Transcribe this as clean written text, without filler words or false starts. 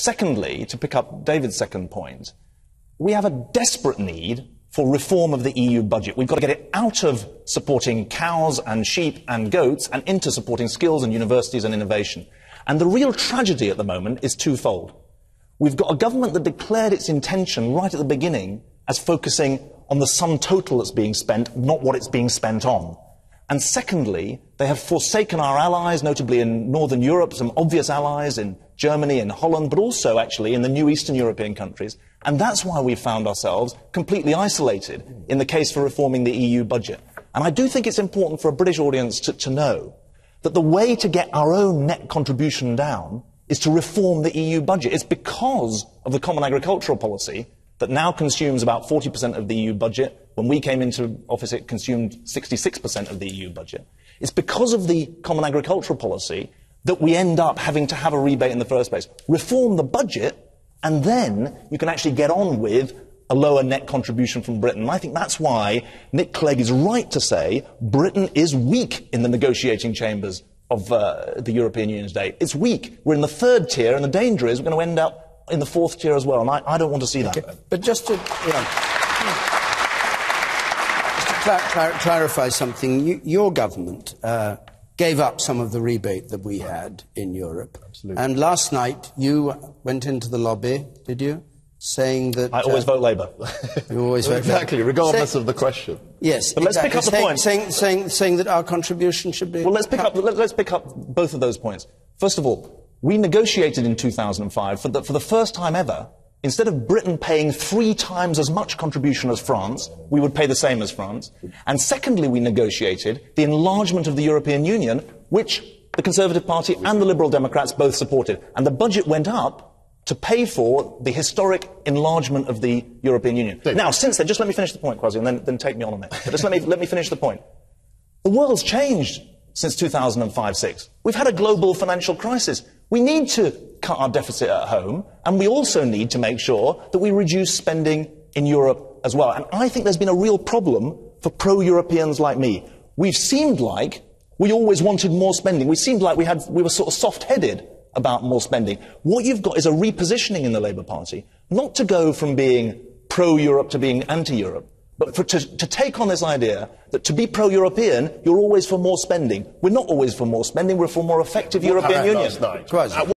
Secondly, to pick up David's second point, we have a desperate need for reform of the EU budget. We've got to get it out of supporting cows and sheep and goats and into supporting skills and universities and innovation. And the real tragedy at the moment is twofold. We've got a government that declared its intention right at the beginning as focusing on the sum total that's being spent, not what it's being spent on. And secondly, they have forsaken our allies, notably in Northern Europe, some obvious allies in Germany and Holland, but also actually in the new Eastern European countries. And that's why we found ourselves completely isolated in the case for reforming the EU budget. And I do think it's important for a British audience to know that the way to get our own net contribution down is to reform the EU budget. It's because of the common agricultural policy that now consumes about 40% of the EU budget. When we came into office, it consumed 66% of the EU budget. It's because of the common agricultural policy that we end up having to have a rebate in the first place. Reform the budget, and then you can actually get on with a lower net contribution from Britain. And I think that's why Nick Clegg is right to say Britain is weak in the negotiating chambers of the European Union today. It's weak. We're in the third tier, and the danger is we're going to end up in the fourth tier as well, and I don't want to see that. Okay. But just to clarify something, your government gave up some of the rebate that we had in Europe. Absolutely. And last night you went into the lobby, did you? Saying that... I always vote Labour. You always vote exactly, Labour. regardless of the question. Yes, but let's pick up the point. Saying that our contribution should be... Well, let's pick up both of those points. First of all, we negotiated in 2005 for the first time ever. Instead of Britain paying 3 times as much contribution as France, we would pay the same as France. And secondly, we negotiated the enlargement of the European Union, which the Conservative Party and the Liberal Democrats both supported. And the budget went up to pay for the historic enlargement of the European Union. Now, since then, just let me finish the point, Kwasi, and then take me on it. But just let me finish the point. The world's changed since 2005-06. We've had a global financial crisis. We need to cut our deficit at home, and we also need to make sure that we reduce spending in Europe as well. And I think there's been a real problem for pro-Europeans like me. We've seemed like we always wanted more spending. We seemed like we were sort of soft-headed about more spending. What you've got is a repositioning in the Labour Party, not to go from being pro-Europe to being anti-Europe, but to take on this idea that to be pro-European, you're always for more spending. We're not always for more spending, we're for more effective European Union.